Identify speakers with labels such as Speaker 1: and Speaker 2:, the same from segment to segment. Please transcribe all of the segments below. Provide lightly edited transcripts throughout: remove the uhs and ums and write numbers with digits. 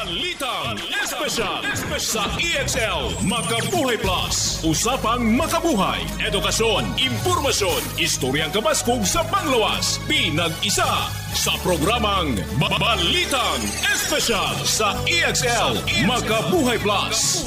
Speaker 1: Balitang Espesyal sa EXL Makabuhay Plus. Usapang makabuhay, edukasyon, impormasyon, istoryang kabaskog sa panglawas. Pinag-isa sa programang Balitang Espesyal sa EXL Makabuhay Plus.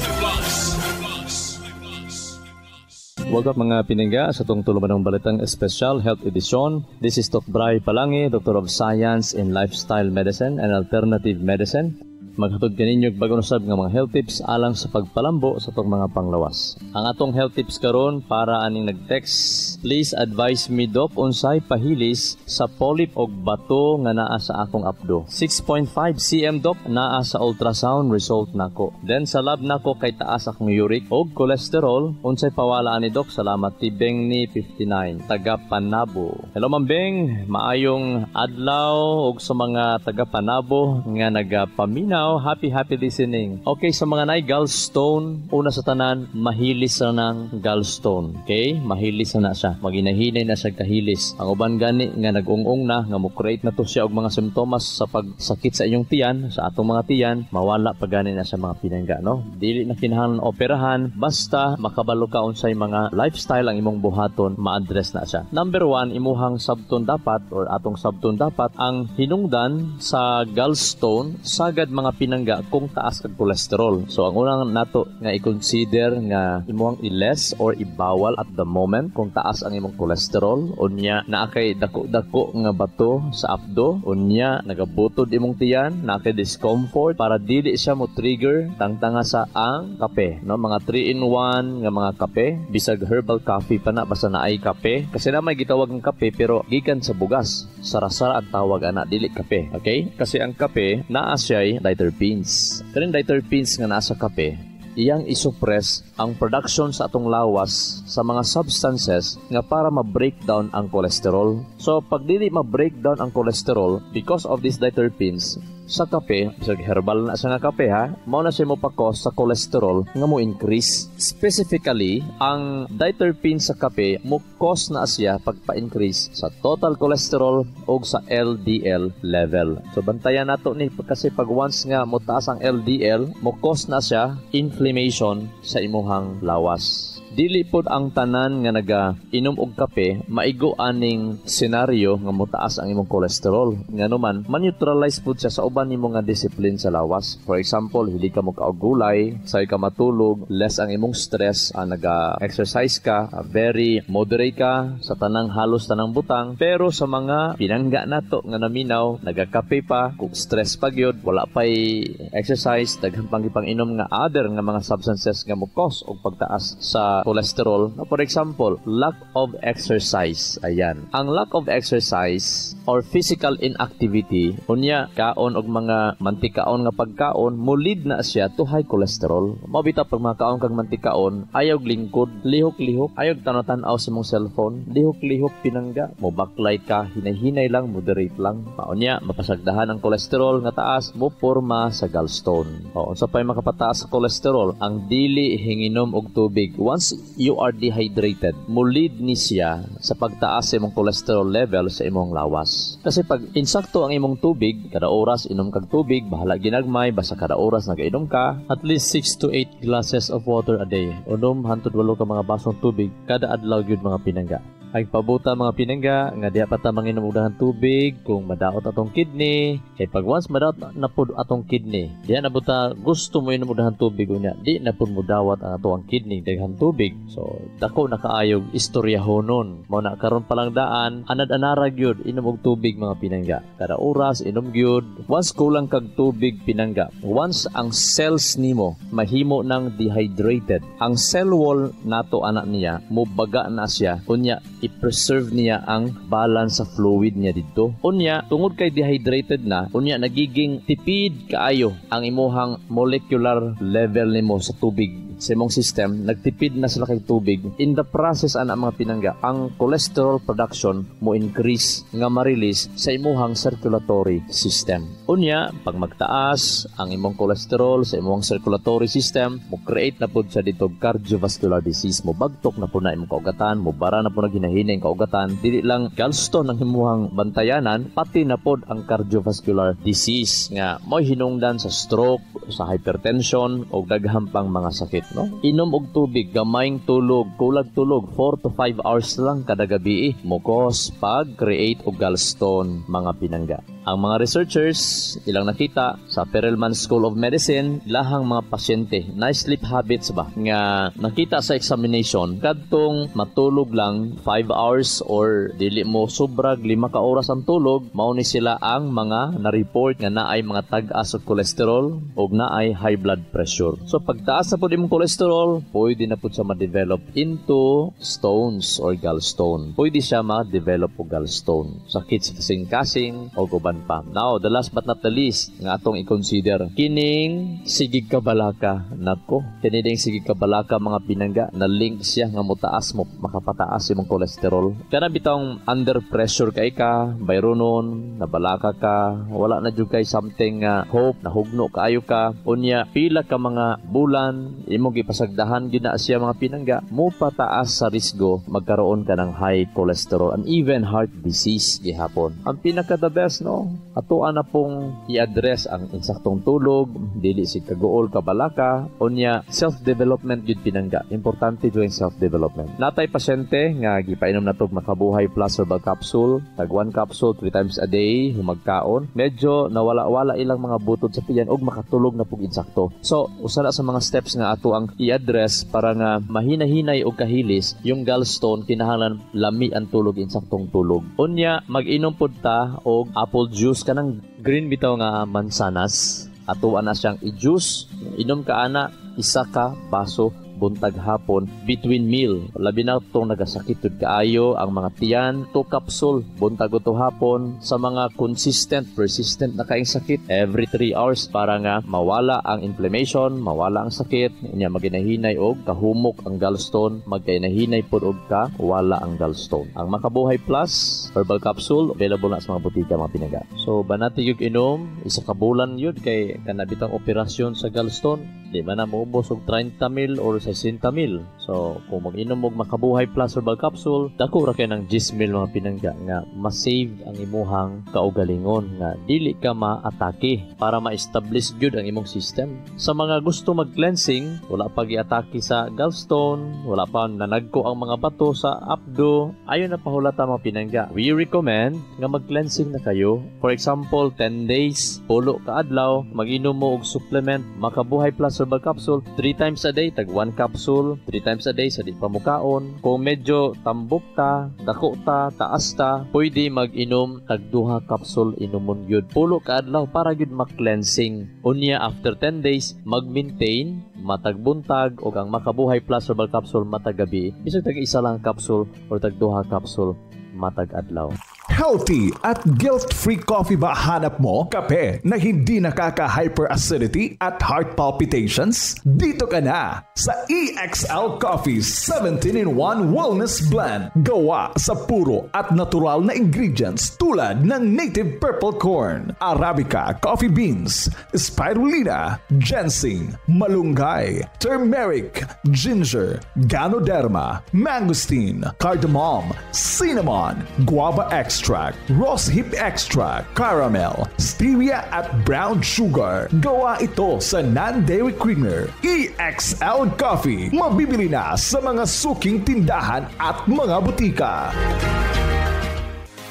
Speaker 2: Welcome mga pinangga sa itong tuluman ng Balitang Espesyal Health Edition. This is Dr. Bray Palangi, Doctor of Science in Lifestyle Medicine and Alternative Medicine. Maghatod kaninyo bagong usab nga mga health tips alang sa pagpalambo sa itong mga panglawas. Ang atong health tips karon para aning nag-text, please advise me dop unsay pahilis sa polyp og bato nga naa sa akong apdo. 6.5 cm dop naa sa ultrasound result nako. Then sa lab nako kay taas akong uric og cholesterol. Unsay pawala ani dok? Salamat Tibeng ni 59 taga Panabo. Hello Ma'am Beng, maayong adlaw og sa mga taga Panabo nga nagapaminaw. Happy listening. Okay, sa mga nay gallstone, una sa tanan, mahilis na ng gallstone. Okay? Mahilis na siya. Maginahinay na siya kahilis. Ang uban gani nga nag-ung-ung na, nga mo-create na to siya og mga simptomas sa pagsakit sa inyong tiyan, sa atong mga tiyan, mawala pa gani na sa mga pinangga, no? Dili na kinahanglan operahan, basta makabalo ka unsay mga lifestyle ang imong buhaton, ma-address na siya. Number 1, imuhang subton dapat or atong subton dapat ang hinungdan sa gallstone sagad mga pinangga kung taas kag cholesterol. So ang unang nato nga i-consider nga imuhang i-less or ibawal at the moment kung taas ang imong cholesterol, unya naa kay dako-dako nga bato sa abdo, unya nagabutod imong tiyan, naa kay discomfort para dili siya mo trigger tangtanga sa ang kape, no? Mga 3-in-1 nga mga kape, bisag herbal coffee pa na basta naay kape kasi na may gitawag ng kape pero gikan sa bugas. Sara-sara ang tawag ana, dili kape. Okay? Kasi ang kape naa siya diterpenes. Kaning diterpenes nga nasa kape, iyang isuppress ang production sa atong lawas sa mga substances nga para ma-breakdown ang cholesterol. So, pag dili ma-breakdown ang cholesterol because of these diterpenes, sa kape, bisag herbal na siya nga kape ha, mao na siya mo pakos sa cholesterol nga mo increase. Specifically, ang diterpenes sa kape mo cause na siya pagpa-increase sa total cholesterol o sa LDL level. So bantayan nato ni kasi pag once nga mo taas ang LDL, mo cause na siya inflammation sa imuhang lawas. Dili pod ang tanan nga naga-inom og kape maigo aning senaryo nga motaas ang imong cholesterol. Nganuman, ma-neutralize pod siya sa uban nimo nga discipline sa lawas. For example, hindi ka mo kaog gulay, say ka matulog, less ang imong stress, naga-exercise ka, very moderate ka sa tanang halos tanang butang. Pero sa mga pinangga nato nga naminaw, nagakape pa, kung stress pa gyud, wala pay exercise, daghang pang-inom nga other nga mga substances nga mo cause og pagtaas sa cholesterol. For example, lack of exercise. Ayan. Ang lack of exercise or physical inactivity, unya kaon og mga mantikaon nga pagkaon, mulid na siya to high cholesterol. Mabita pag makaon kag mantikaon, ayaw lingkod, lihok-lihok, ayaw tanaw-tanaw sa mong cellphone, lihok-lihok pinangga, mo backlight ka, hinay-hinay lang, moderate lang. Unya, mapasagdahan ang cholesterol nga taas, mo porma sa gallstone. Unsa pay makapataas sa cholesterol? Ang dili hinginom og tubig. Once you are dehydrated, mulid ni siya sa pagtaas sa imong cholesterol level sa imong lawas. Kasi pag insakto ang imong tubig, kada oras inom kag tubig, bahala ginagmay, basta kada oras nagainom ka, at least 6 to 8 glasses of water a day. Unom hangtod 8 ka mga basong tubig kada adlaw gyud mga pinangga. Ay pabuta mga pinangga nga diha pa ta manginom og daghang tubig kung madaot atong kidney. Kay pag once madaot na pud atong kidney, diha na buta gusto mo inom og daghang tubig unya, di na pud mo dawat ang atong kidney daghang tubig. So dako na kaayog istoryahonon. Mao na karon pa lang daan, anad-anara gyud inom og tubig mga pinangga. Kada oras inom gyud. Once kulang kag tubig pinangga, once ang cells nimo mahimo nang dehydrated, ang cell wall nato anak niya mubaga na siya unya i-preserve niya ang balance sa fluid niya dito. Unya, tungod kay dehydrated na, unya nagiging tipid kaayo ang imuhang molecular level nimo sa tubig sa imong system, nagtipid na sila kay tubig. In the process, ana mga pinangga, ang cholesterol production mo increase nga ma-release sa imuhang circulatory system. Unya, pag magtaas ang imong cholesterol sa imong circulatory system, mo create na po siya dito cardiovascular disease. Mo bagtok na po na imong kaugatan, mo bara na po na ginahinay ang kaugatan. Dili lang gallstone ang imuhang bantayanan, pati na po ang cardiovascular disease nga mo hinungdan sa stroke, sa hypertension o daghang pang mga sakit, no? Inom og tubig, gamayng tulog, kulag tulog 4 to 5 hours lang kada gabi mukos pag-create og gallstone, mga pinangga. Ang mga researchers ilang nakita sa Perelman School of Medicine, ilahang mga pasyente na sleep habits ba nga nakita sa examination kadtong matulog lang 5 hours or dili mo sobrag 5 ka oras ang tulog, mao ni sila ang mga na-report nga naay mga tag-as og cholesterol o naay high blood pressure. So pagtaas na pud imong cholesterol, pwede na pud siya ma-develop into stones or gallstone. Pwede siya ma-develop og gallstone. Sakit sa kasing-kasing o uban pa. Now, the last but not the least nga atong i-consider, kining sigig kabalaka. Nako, kining sigig kabalaka, mga pinangga, na link siya nga mutaas mo, makapataas imong cholesterol. Kana bitong under pressure kay ka, bayronon, nabalaka ka, wala na jud kay something hope, nahugno kaayo ka, unya pila ka mga bulan imong gipasagdahan gyud na siya, mga pinangga, mo pataas sa risgo magkaroon ka ng high cholesterol and even heart disease gihapon. Ang pinaka the best, no, atoan na pong i-address ang insaktong tulog, dili si kagool kabalaka, unya self-development gyud pinangga. Importante jud ang self-development. Natay pasyente nga gipainom na tog Makabuhay Plus herbal capsule, tag 1 capsule 3 times a day, humagkaon. Medyo nawala-wala ilang mga butod sa tiyan og makatulog na pug insakto. So, usa na sa mga steps nga ato ang i-address para nga mahina-hinay og kahilis yung gallstone, kinahanglan lami ang tulog, insaktong tulog. Unya, mag-inom pud ta og apple juice, kanang green bitaw nga mansanas. Atuan na siyang i-juice. Inom ka ana, isa ka baso buntag hapon between meal. Labi na itong nagasakit kaayo ang mga tiyan, 2 capsule buntag ito hapon. Sa mga persistent na kaing sakit, every 3 hours para nga mawala ang inflammation, mawala ang sakit, niya maginahinay og kahumok ang gallstone, magkainahinay pod og ka wala ang gallstone. Ang Makabuhay Plus herbal capsule available na sa mga butika, mga pinangga. So banati yung inom, isa ka bulan yun kay kanabitang operasyon sa gallstone, di ba na maubos og 30 mil or 60 mil. So kung mag-inom og Makabuhay Plus herbal capsule, dako ra kay ng 10 mil, mga pinangga, nga ma-save ang imuhang kaugalingon nga dili ka ma-atake, para ma-establish gyud ang imong system. Sa mga gusto mag-cleansing, wala pa gi-atake sa gallstone, wala pa nanagko ang mga bato sa abdo, ayon na pahulata, mga pinangga, we recommend nga mag-cleansing na kayo. For example, 10 days, pulo ka adlaw, mag-inom mo og supplement Makabuhay Plus herbal capsule 3 times a day, tag 1 capsule 3 times a day sa di pamukaon. Kung medyo tambok ta, dako ta, taas ta, pwede mag-inom tag 2 capsule inumon yun pulo ka adlaw para yun mag-cleansing. Unya after 10 days mag-maintain matag buntag o ang Makabuhay Plus herbal capsule matag gabi, bisag tag isa lang capsule or tag 2 capsule matag adlaw.
Speaker 3: Healthy at guilt-free coffee ba hanap mo? Kape na hindi nakaka-hyperacidity at heart palpitations? Dito ka na sa EXL Coffee 17-in-1 Wellness Blend. Gawa sa puro at natural na ingredients tulad ng native purple corn, Arabica coffee beans, spirulina, ginseng, malunggay, turmeric, ginger, ganoderma, mangosteen, cardamom, cinnamon, guava extract, rose hip extract, caramel, stevia at brown sugar. Gawa ito sa non-dairy creamer. EXL Coffee. Mabibili na sa mga suking tindahan at mga butika.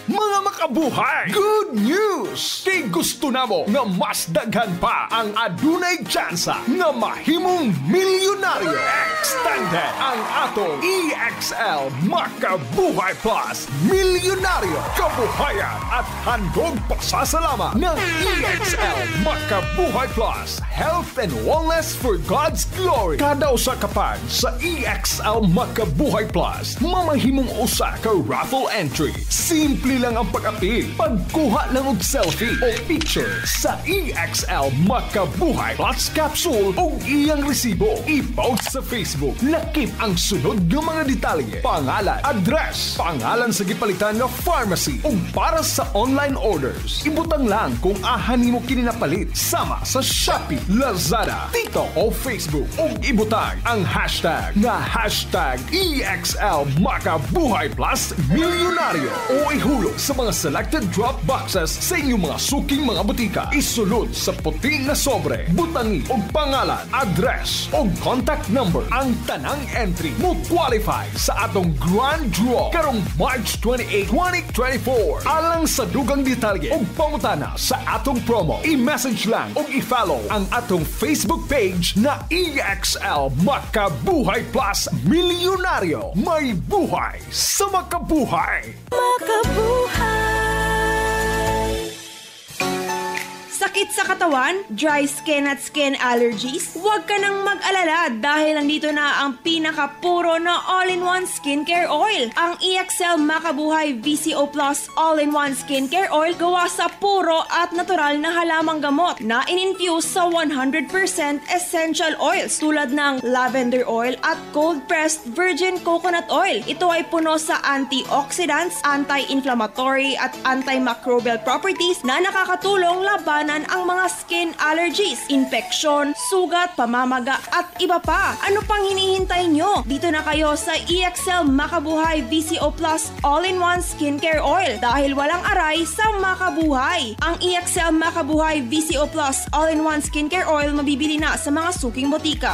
Speaker 3: Mga makabuhay! Good news! Kay gusto namo nga mas daghan pa ang adunay tsansa nga mahimong milyonaryo. Extended ang atong EXL Makabuhay Plus Milyonaryo Kabuhayan at handog pasasalamat ng EXL Makabuhay Plus Health and Wellness for God's Glory. Kada usa kapag sa EXL Makabuhay Plus mamahimong usa ka raffle entry. Simple lang ang pag-apil. Pagkuha lang og selfie o picture sa EXL Makabuhay Plus capsule o iyang resibo. I-post sa Facebook. Lakip ang sunod ng mga detalye: pangalan, address, pangalan sa gipalitan nga pharmacy, ug para sa online orders, ibutang lang kung ahan nimo kini napalit sama sa Shopee, Lazada, TikTok o Facebook, ug ibutang ang hashtag nga #EXL Makabuhay Plus Milyonaryo o ihulog sa mga selected drop boxes sa inyong mga suking mga butika. Isulod sa puting na sobre, butangi og pangalan, address o contact number. Ang tanang entry mo qualify sa atong grand draw karong March 28, 2024. Alang sa dugang detalye o pangutana sa atong promo, i-message lang o i-follow ang atong Facebook page na EXL Makabuhay Plus Milyonaryo. May buhay sa makabuhay!
Speaker 4: Makabuhay! Sakit sa katawan? Dry skin at skin allergies? Huwag ka nang mag-alala dahil nandito na ang pinakapuro na all-in-one skincare oil. Ang EXL Makabuhay VCO Plus All-in-One Skincare Oil gawa sa puro at natural na halamang gamot na in-infuse sa 100% essential oils tulad ng lavender oil at cold-pressed virgin coconut oil. Ito ay puno sa antioxidants, anti-inflammatory at antimicrobial properties na nakakatulong labanan ang mga skin allergies, infeksyon, sugat, pamamaga at iba pa. Ano pang hinihintay nyo? Dito na kayo sa EXL Makabuhay VCO Plus All-in-One Skincare Oil dahil walang aray sa makabuhay. Ang EXL Makabuhay VCO Plus All-in-One Skincare Oil mabibili na sa mga suking botika.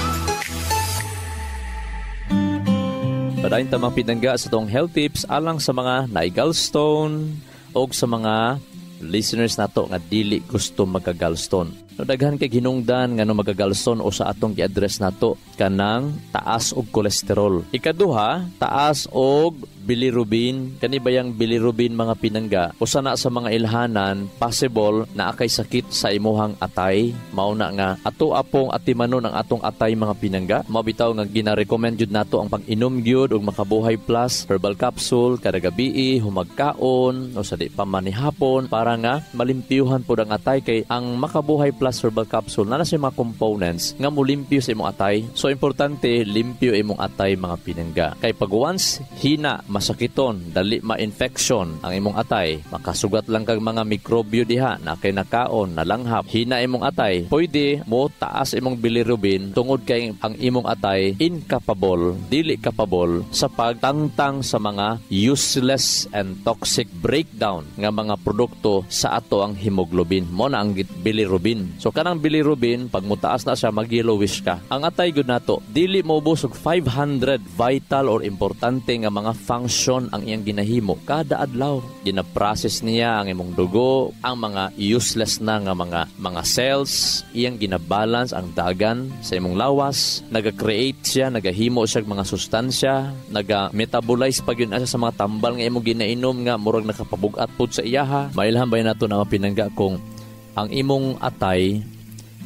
Speaker 2: Padayon tamang pinangga sa tong health tips alang sa mga na-gallstone o sa mga listeners nato nga dili gusto magka-gallstone. No, daghan kay hinungdan nga no magka-gallstone o sa atong gi-address nato kanang taas og kolesterol. Ikaduha, taas og bilirubin. Kani bayang bilirubin mga pinangga usa na sa mga ilhanan possible na akay sakit sa imuhang atay. Mao na nga ato apong atimanon ang atong atay mga pinangga. Mao bitaw nga gina-recommend jud nato ang pag-inom gyud og Makabuhay Plus herbal capsule kada gabi humagkaon o sa di pa manihapon para nga malimpyuhan pud ang atay kay ang Makabuhay Plus herbal capsule na sa mga components nga mulimpyo sa imong atay. So importante limpyo imong atay mga pinangga. Kay pag once hina masakiton, dali ma-infection ang imong atay, makasugat lang kag mga mikrobyo diha na kay nakaon, nalanghap, hina imong atay, pwede mo taas imong bilirubin tungod kay ang imong atay incapable, dili capable sa pagtangtang sa mga useless and toxic breakdown nga mga produkto sa ato ang hemoglobin. Mo na ang bilirubin. So kanang bilirubin, pag mutaas na siya, mag-yellowish ka. Ang atay gud nato, dili mo busog 500 vital or importante nga mga function ang iyang ginahimo kada adlaw. Gina-process niya ang imong dugo, ang mga useless na nga mga cells, iyang gina-balance ang dagan sa imong lawas, naga-create siya, nagahimo siya mga sustansya, naga-metabolize pag yun asa sa mga tambal nga imong ginainom nga murag nakapabugat pud sa iyaha. Mailhan ba nato na pinangga kung ang imong atay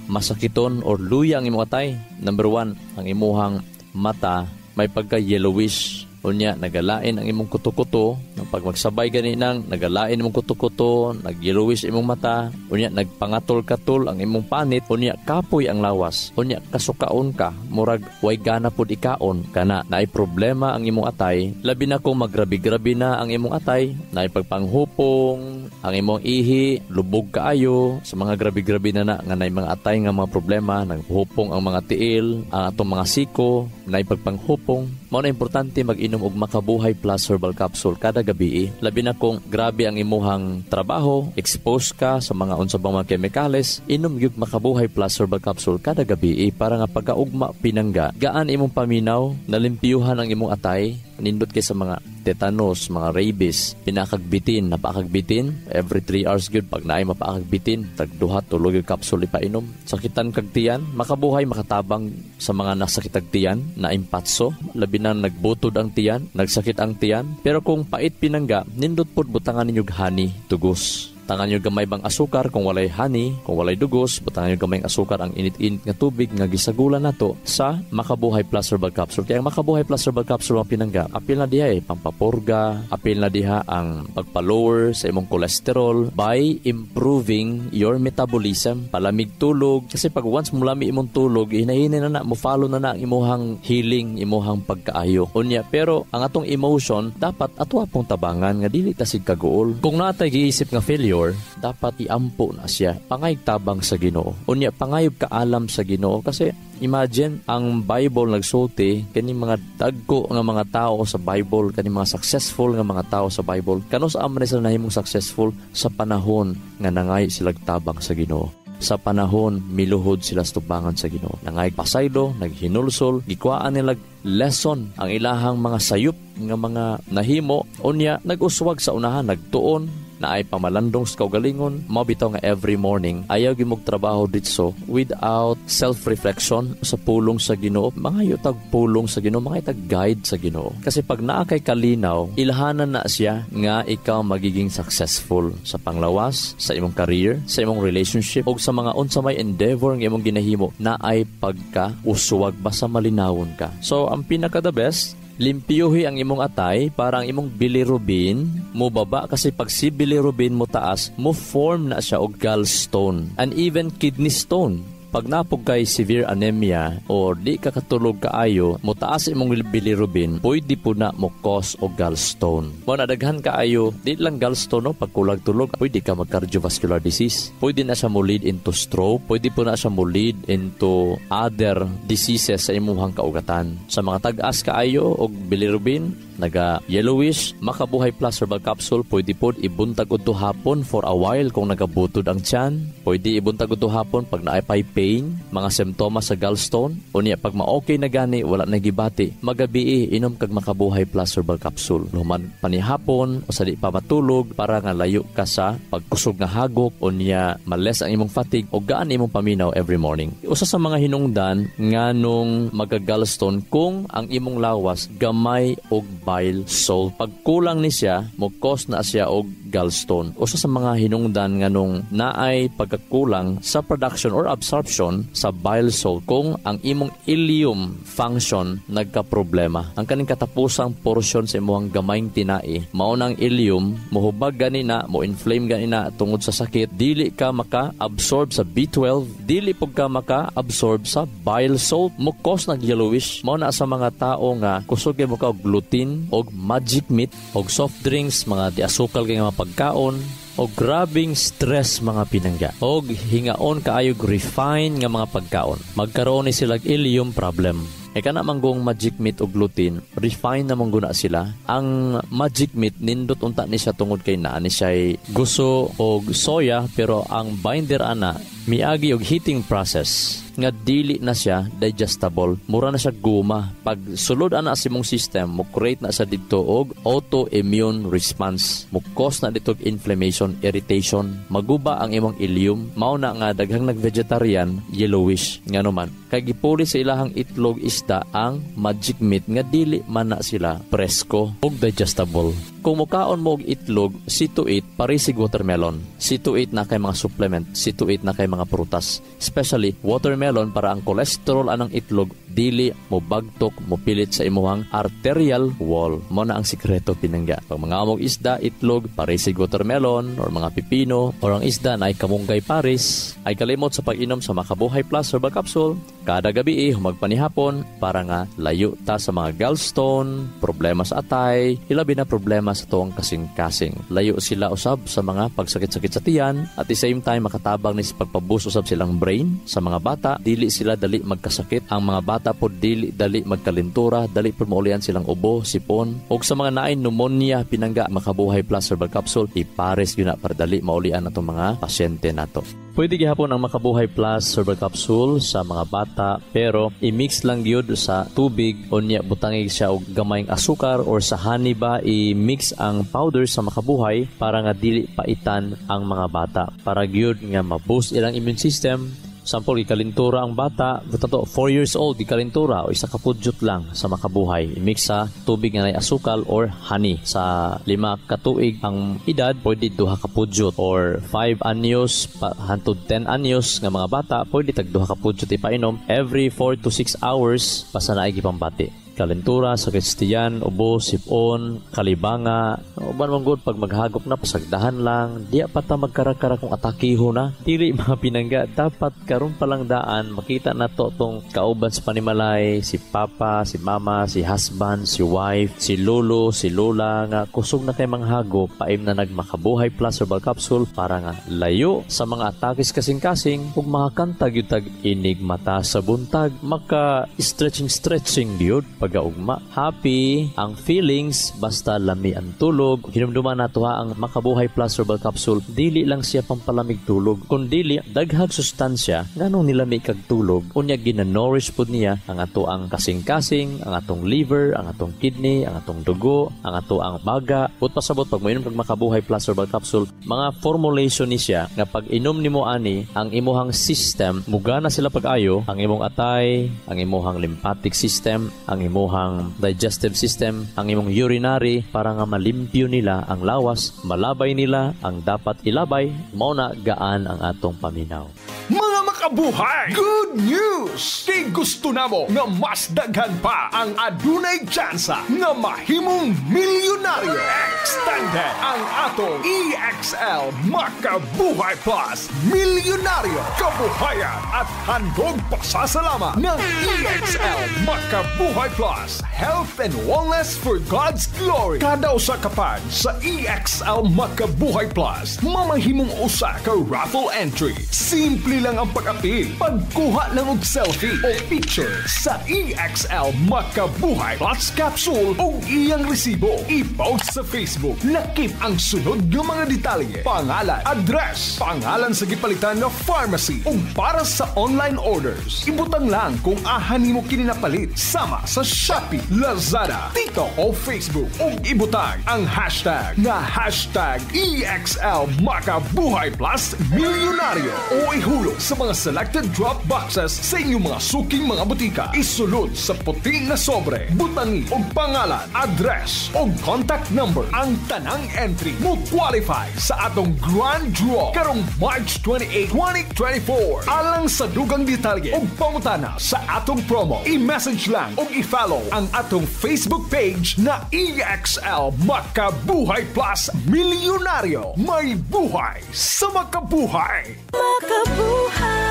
Speaker 2: masakiton or luya ang imong atay? Number 1, ang imuhang mata may pagka-yellowish. Unya, nagalain ang imong kuto-kuto. Pag magsabay ganinang, nagalain imong kuto-kuto, nag-yellowish imong mata. Unya, nagpangatol-katol ang imong panit. Unya, kapoy ang lawas. Unya, kasukaon ka. Murag, way gana pod ikaon. Kana, naay problema ang imong atay. Labi na kung magrabi-grabi na ang imong atay. Naay pagpanghupong, ang imong ihi, lubog kaayo. Sa mga grabi-grabi na nga naay mga atay nga mga problema. Naghupong ang mga tiil, ang atong mga siko, naay pagpanghupong. Mao na importante mag-inom og Makabuhay Plus herbal capsule kada gabi. Labi na kung grabe ang imuhang trabaho, expose ka sa mga unsa bang mga chemicals, inom gyud Makabuhay Plus herbal capsule kada gabi para nga pagkaugma pinangga, gaan imong paminaw, nalimpyuhan ang imong atay, nindot kay sa mga tetanus, mga rabies, pinakagbitin, napakagbitin, every 3 hours gyud pag naay mapakagbitin, tagduha tulog yung capsule ipainom. Sakitan kag tiyan, Makabuhay makatabang sa mga nasakit kag tiyan na impatso, labi na nagbutod ang tiyan, nagsakit ang tiyan. Pero kung pait pinangga, nindot pud butangan ninyo honey, tugos. butangan nyo gamay bang asukar kung walay honey, kung walay dugos, butangan nyo gamay asukar ang init-init nga tubig nga gisagulan nato sa Makabuhay Plus Herbal Capsule. Kaya ang Makabuhay Plus Herbal Capsule ang pinangga, apil na diha pampapurga, apil na diha ang pagpa-lower sa imong cholesterol by improving your metabolism, palamig tulog. Kasi pag once mulami imong tulog, hinahinin na mo follow na ang imuhang healing, imuhang pagkaayo. Unya, pero ang atong emotion dapat ato pong tabangan nga dili ta sig kaguol. Kung natay giisip nga failure, dapat iampo na siya. Pangayog tabang sa Ginoo. Unya, pangayog kaalam sa Ginoo kasi imagine ang Bible nagsulti kani mga dagko nga mga tao sa Bible, kani mga successful nga mga tao sa Bible. Kano sa amon sila nahimong successful sa panahon nga nangay sila tabang sa Ginoo. Sa panahon miluhod sila sa tubangan sa Ginoo. Nangay pasaylo, naghinulsol, gikwaan nila lesson ang ilahang mga sayop nga mga nahimo. Unya, nag-uswag sa unahan, nagtuon na ay pamalandong sa kaugalingon. Mabitaw nga every morning ayaw gimog trabaho ditso without self-reflection sa pulong sa Ginoo. Mga yutag pulong sa Ginoo, mga itag guide sa Ginoo. Kasi pag naa kay kalinaw, ilhanan na siya nga ikaw magiging successful sa panglawas, sa imong career, sa imong relationship, o sa mga unsa may endeavor nga imong ginahimo na ay pagka-uswag basta malinawon ka. So, ang pinaka-the best, limpiyuhi ang imong atay para ang imong bilirubin mo baba, kasi pag si bilirubin mo taas, mo form na siya og gallstone and even kidney stone. Pag napog kay severe anemia o di ka katulog kaayo, mo taas imong bilirubin, pwede po na mo cause o gallstone. Mo nadaghan kaayo, di lang gallstone, no? Pag kulag tulog, pwede ka mag cardiovascular disease. Pwede na siya mo lead into stroke, pwede po na siya mo lead into other diseases sa imong kaugatan. Sa mga tag-as kaayo og bilirubin, naga yellowish, Makabuhay Plus Herbal Capsule, pwede po ibuntag udto hapon for a while kung nagabutod ang tiyan. Pwede ibuntag udto hapon pag naay pain, mga simptomas sa gallstone. Unya, pag ma-okay na gani, wala na gibati, magabi inom kag Makabuhay Plus Herbal Capsule. Human panihapon o sa di pa matulog para nga layo ka sa pagkusog nga hagok. Unya, males ang imong fatigue o gaan imong paminaw every morning. Usa sa mga hinungdan nga nung magka-gallstone kung ang imong lawas gamay og bile salt. Pag kulang ni siya, mo cause na siya og gallstone. Usa sa mga hinungdan nga nung naay pagkakulang sa production or absorption sa bile salt kung ang imong ileum function nagka-problema. Ang kaning katapusang portion sa imong gamayng tinai, mao nang ileum, mohubag ganina, mo inflame ganina tungod sa sakit, dili ka maka-absorb sa B12, dili pug ka maka-absorb sa bile salt, mo cause nag yellowish. Mao na sa mga tao nga kusog kay mo ka gluten og magic meat og soft drinks, mga diasukal kay mga pagkaon, o grabing stress mga pinangga, o hingaon kaayog refine nga mga pagkaon, magkaroon ni sila ileum problem. E kana manggong magic meat o gluten, refine na mangguna sila. Ang magic meat, nindot unta ni siya tungod kay naa ni siya gusto o soya, pero ang binder ana miagi og heating process nga dili na siya digestible, mura na siya guma. Pag sulod ana sa imong system, mo create na sa dito og autoimmune response, mo cause na dito inflammation, irritation, maguba ang imong ileum. Mao na nga daghang nag-vegetarian yellowish nga naman kay gipuli sa ilahang itlog isda ang magic meat nga dili man na sila presko og digestible. Kung mukaon mo og itlog, see to eat parisig watermelon, see to eat na kay mga supplement, see to eat na kay mga prutas, especially watermelon, para ang cholesterol anang itlog dili mo bagtok, mo pilit sa imuhang arterial wall. Mo na ang sikreto pinangga. Pag mga among isda, itlog, parisig watermelon, or mga pipino, or ang isda na ay kamunggay paris, ay kalimot sa pag-inom sa Makabuhay Plus Herbal Capsule kada gabi humagpanihapon para nga layo ta sa mga gallstone, problema sa atay, ilabi na problema sa tuong kasing-kasing. Layo sila usab sa mga pagsakit-sakit sa tiyan, at the same time makatabang ni sa pagpabus usab silang brain. Sa mga bata, dili sila dali magkasakit. Ang mga bata po dili dali magkalintura, dali po maulian silang ubo, sipon. Og sa mga naay pneumonia pinangga, Makabuhay Plus Herbal Capsule, ipares yun na para dali maulian na itong mga pasyente nato. Pwede gihapon ang Makabuhay Plus Herbal Capsule sa mga bata, pero i-mix lang gyud sa tubig, unya butangig siya og gamayng asukar, or sa honey ba i-mix ang powder sa Makabuhay para nga dili paitan ang mga bata, para gyud nga ma-boost ilang immune system. Sample, ikalintura ang bata, buto 4 years old, ikalintura o isa kapudyot lang sa makabuhay. I-mix sa tubig nga may asukal or honey. Sa 5 katuig ang edad, pwede 2 kapudyot or 5 anyos hantod 10 anyos nga mga bata, pwede tag 2 kapudyot ipainom every 4 to 6 hours basta naigi pambati. Kalentura, sakit tiyan, ubo, sipon, kalibanga. Uban mong good, pag maghagop na, pasagdahan lang. Di pata magkarakara kung atakiho na. Dili mga pinangga, dapat karon palang daan, makita na to tong kauban sa panimalay, si papa, si mama, si husband, si wife, si lolo, si lola, nga kusog na kay manghagop, paim na nagmakabuhay plus herbal capsule para nga layo sa mga atakis kasing-kasing, ug makakantag yung tag inig mata sa buntag, maka stretching diod, pagaugma. Happy ang feelings basta lami ang tulog. Hinumduman nato ang Makabuhay Plus Herbal Capsule. Dili lang siya pampalamig tulog, kundi daghag sustansya nganong nilami kag tulog. Unya gina-nourish pud niya ang ato ang kasing-kasing, ang atong liver, ang atong kidney, ang atong dugo, ang ato ang baga. But pasabot pag moinom kag Makabuhay Plus Herbal Capsule, mga formulation ni siya nga pag inom nimo ani, ang imuhang system mugana sila pag-ayo, ang imong atay, ang imuhang lymphatic system, ang imuhang digestive system, ang imong urinary para nga malimpyo nila ang lawas, malabay nila ang dapat ilabay, mao na gaan ang atong paminaw.
Speaker 3: Mga makabuhay! Good news! Kay gusto namo nga mas daghan pa ang adunay tsansa nga mahimong milyonaryo. Extended ang atong EXL Makabuhay Plus Milyonaryo Kabuhayan at handog pasasalamat ng EXL Makabuhay Plus Health and Wellness for God's Glory. Kada usa ka pan sa EXL Makabuhay Plus mamahimong usa ka raffle entry. Simple lang ang pag-apil. Pagkuha lang og selfie o picture sa EXL Makabuhay Plus capsule o iyang resibo. I-post sa Facebook. Lakip ang sunod ng mga detalye. Pangalan, address, pangalan sa gipalitan na pharmacy o para sa online orders. Ibutang lang kung ahan mo kininapalit sama sa Shopee, Lazada, TikTok o Facebook. O ibutang ang hashtag na hashtag EXL Makabuhay Plus Milyonaryo o ihulog sa mga selected drop boxes sa inyong mga suking mga butika. Isulod sa puti na sobre, butangi o pangalan, address o contact number. Ang tanang entry mo qualify sa atong grand draw karong March 28, 2024. Alang sa dugang detalye o pangutana sa atong promo, i-message lang o i-follow ang atong Facebook page na EXL Makabuhay Plus Milyonaryo. May buhay sa makabuhay!
Speaker 5: Makabuhay!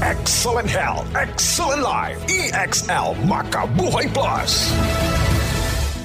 Speaker 3: Excellent health, excellent life. EXL Makabuhay Plus.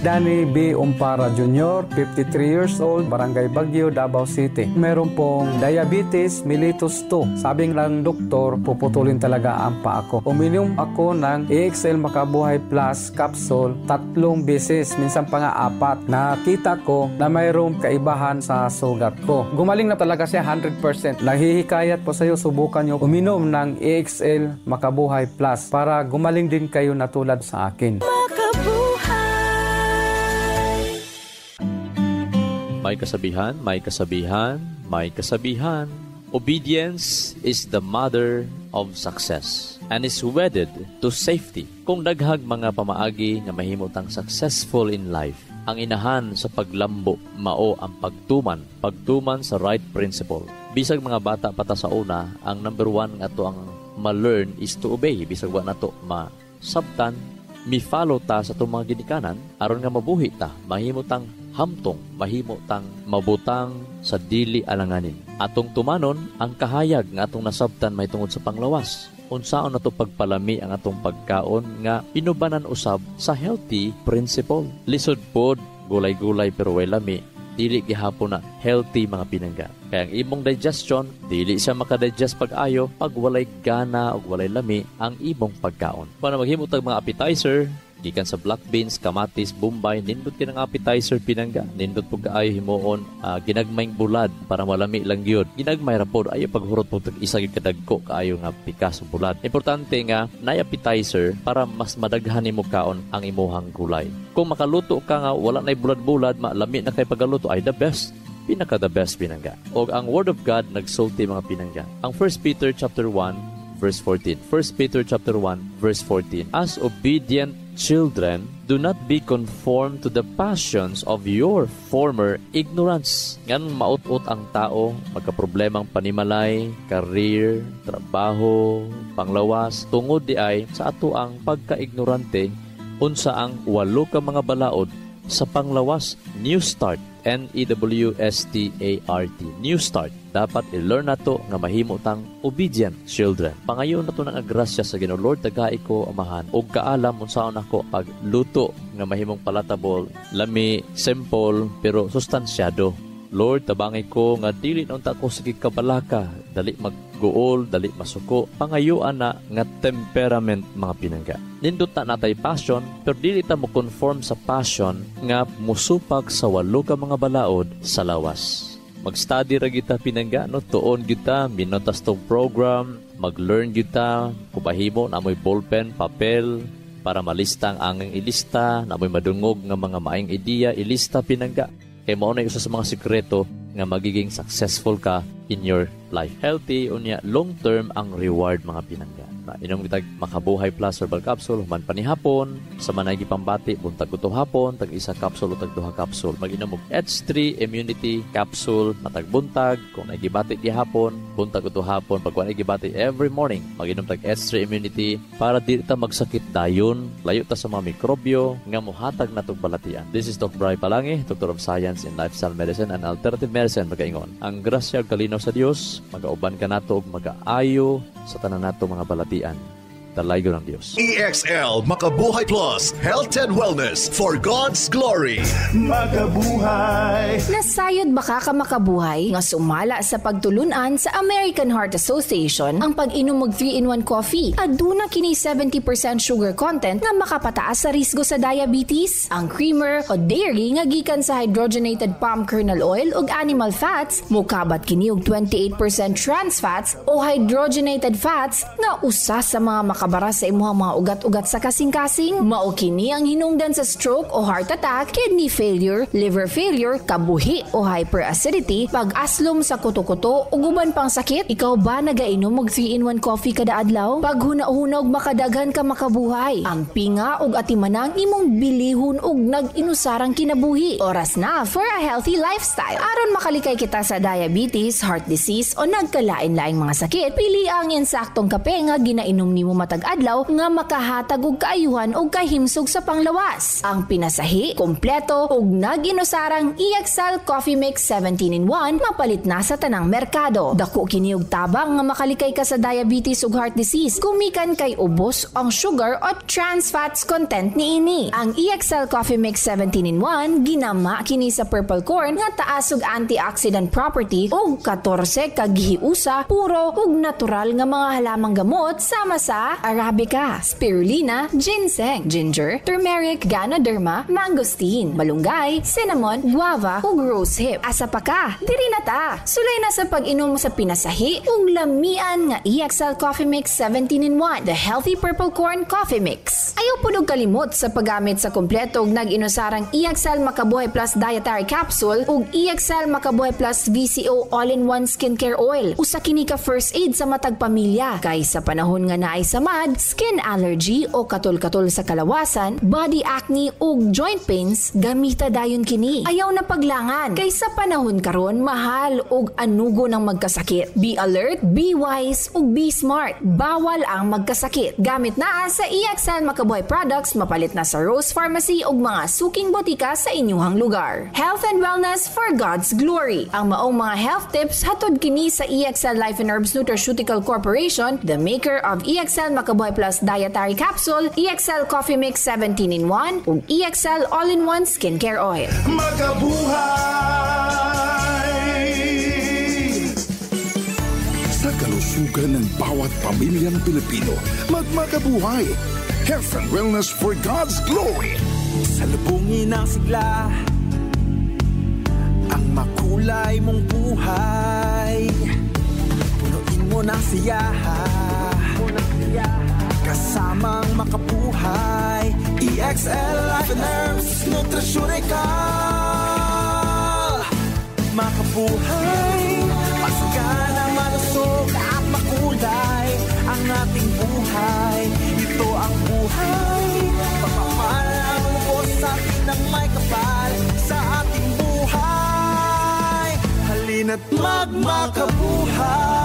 Speaker 6: Danny B. Umpara Jr., 53 years old, Barangay Baguio, Davao City. Meron pong diabetes mellitus 2. Sabing lang doktor, puputulin talaga ang paa ko. Uminom ako ng EXL Makabuhay Plus capsule 3 beses, minsan pa nga 4. Nakita ko na mayroong kaibahan sa sugat ko. Gumaling na talaga siya 100%. Naghihikayat po sa iyo, subukan nyo uminom ng EXL Makabuhay Plus para gumaling din kayo na tulad sa akin.
Speaker 2: May kasabihan, may kasabihan, may kasabihan. Obedience is the mother of success and is wedded to safety. Kung daghag mga pamaagi nga mahimutang successful in life, ang inahan sa paglambo mao ang pagtuman sa right principle. Bisag mga bata pata sa una, ang number 1 nga to ang ma-learn is to obey. Bisag wa nato masabtan, mi-follow ta sa itong mga ginikanan, aron nga mabuhi ta, mahimutang hamtong, mahimutang mabutang sa dili alanganin. Atong tumanon ang kahayag nga atong nasabtan may tungod sa panglawas. Unsaon nato pagpalami ang atong pagkaon nga inubanan usab sa healthy principle. Lisod pod, gulay-gulay pero way lami, dili gihapon na healthy mga pinangga. Kaya ang imong digestion, dili siya makadigest pag-ayo pag walay gana o walay lami ang imong pagkaon. Para maghimutag mga appetizer, gikan sa black beans, kamatis, bombay, nindot kinang appetizer pinangga. Nindot po kaayo himoon, ginagmayng bulad para malami lang yun. Ginagmay rapod, ayo paghurot po isa kadagko kaayo nga pikas bulad. Importante nga, na appetizer para mas madaghan mo kaon ang imuhang gulay. Kung makaluto ka nga, wala na'y bulad-bulad, malami na kay pagaluto, ay the best. pinaka-the best pinangga. O ang Word of God nagsulti mga pinangga. Ang 1 Peter chapter 1 verse 14. 1 Peter chapter 1 verse 14. As obedient children, do not be conformed to the passions of your former ignorance. Ngayon maut-ut ang tao, magkaproblemang panimalay, career, trabaho, panglawas, tungod di ay sa ato ang pagka-ignorante, unsa ang walo ka mga balaod sa panglawas. New start. N-E-W-S-T-A-R-T. New start. Dapat i-learn na to nga mahimo tang obedient children. Pangayon na to ng agrasya sa Ginoo. Lord, tagai ko amahan. O kaalam unsaon ako pagluto nga mahimong palatable. Lami, simple, pero sustansyado. Lord, tabangay ko nga dili na unta ko sige kabalaka. Dali magguol, dali masuko. Pangayuan na nga temperament mga pinangga. Nindot na natay passion, pero dili ta mo conform sa passion nga musupag sa walo ka mga balaod sa lawas. Mag-study ra kita pinangga, no? Tuon kita, minotas tong program, mag-learn kita, kupahimo na mo'y ballpen, papel, para malista ang anging ilista, na mo'y madungog nga mga maayong ideya, ilista pinangga. Kaya mo na isa sa mga sikreto nga magiging successful ka in your life. Healthy, unya, long-term ang reward mga pinangga. Inom kita Makabuhay Plus Herbal Capsule, human panihapon, sa manay pambati, buntag uto hapon, tag isa capsule o tag duha capsule. Mag-inom mo H3 Immunity Capsule, matag buntag, kung naigibati gihapon, buntag uto hapon, pagkuha naigibati every morning, mag-inom tag H3 Immunity, para di ta magsakit dayon, layo ta sa mga mikrobyo, nga muhatag na itong balatian. This is Dr. Bray Palangi, Doctor of Science in Lifestyle Medicine and Alternative Medicine, magaingon. Ang grasya kalinaw sa Dios, mag-auban ka nato og mag-aayo sa tanan nato mga balatian. Talaygo ng Diyos.
Speaker 1: EXL Makabuhay Plus, Health and Wellness for God's Glory.
Speaker 3: Makabuhay.
Speaker 5: Nasayod ba ka makabuhay nga sumala sa pagtulunan sa American Heart Association ang pag-inom og 3-in-1 coffee? Aduna kini 70% sugar content nga makapataas sa risgo sa diabetes. Ang creamer o dairy nga gikan sa hydrogenated palm kernel oil ug animal fats mukabat kini og 28% trans fats o hydrogenated fats nga usa sa mga makabara sa imuhang mga ugat-ugat sa kasing-kasing. Mao kini ang hinungdan sa stroke o heart attack, kidney failure, liver failure, kabuhi o hyperacidity, pag-aslom sa kuto-kuto ug uban pang sakit. Ikaw ba nagainom og 3-in-1 coffee kada adlaw? Pag huna-hunog makadaghan ka makabuhay. Ang pinga ug atimanang imong bilihon ug nag-inusarang kinabuhi. Oras na for a healthy lifestyle. Aron makalikay kita sa diabetes, heart disease o nagkalain-laing mga sakit, pili ang insaktong kape nga ginainom nimo adlaw nga makahatag og kaayuhan og kahimsog sa panglawas. Ang pinasahi, kompleto ug nag-inusarang EXL Coffee Mix 17-in-1 mapalit na sa tanang merkado. Dako kini og tabang nga makalikay ka sa diabetes ug heart disease kumikan kay ubos ang sugar o trans fats content niini. Ang EXL Coffee Mix 17-in-1 ginama kini sa purple corn nga taas og antioxidant property ug 14 ka gihiusa puro ug natural nga mga halamang gamot sama sa Arabica, spirulina, ginseng, ginger, turmeric, ganoderma, mangosteen, malunggay, cinnamon, guava, ug rosehip. Asa pa ka? Diri na ta! Sulay na sa pag-inom sa pinasahi ug lamian nga EXL Coffee Mix 17-in-1, the healthy purple corn coffee mix. Ayaw po nung kalimot sa paggamit sa kompleto ug nag-inusarang EXL Makabuhay Plus Dietary Capsule ug EXL Makabuhay Plus VCO All-in-One Skincare Oil. Usa kini ka first aid sa matag pamilya kay sa panahon nga naay samad, skin allergy o katol-katol sa kalawasan, body acne ug joint pains, gamita dayon kini. Ayaw na paglangan kay sa panahon karon mahal ug anugo ng magkasakit. Be alert, be wise ug be smart. Bawal ang magkasakit. Gamit na sa EXL Makabuhay products mapalit na sa Rose Pharmacy ug mga suking botika sa inyuhang lugar. Health and wellness for God's glory. Ang maong mga health tips hatod kini sa EXL Life and Herbs Nutraceutical Corporation, the maker of EXL Makabuhay Plus Dietary Capsule, EXL Coffee Mix 17-in-1 ug EXL All-in-One Skincare Oil.
Speaker 3: Makabuhay!
Speaker 7: Sa kalusugan ng bawat pamilyang Pilipino, magmakabuhay! Health and wellness for God's glory!
Speaker 8: Salubungin ang sigla, ang makulay mong buhay, punuin mo ng siyahan, kasamang makabuhay. EXL Life and Herbs Nutraceutical. magmakabuhay. Pasigana, malusog at makulay ang ating buhay. Ito ang buhay, pagmamahal ang lubos sa atin ng may kapal sa ating buhay. Halina't magmakabuhay.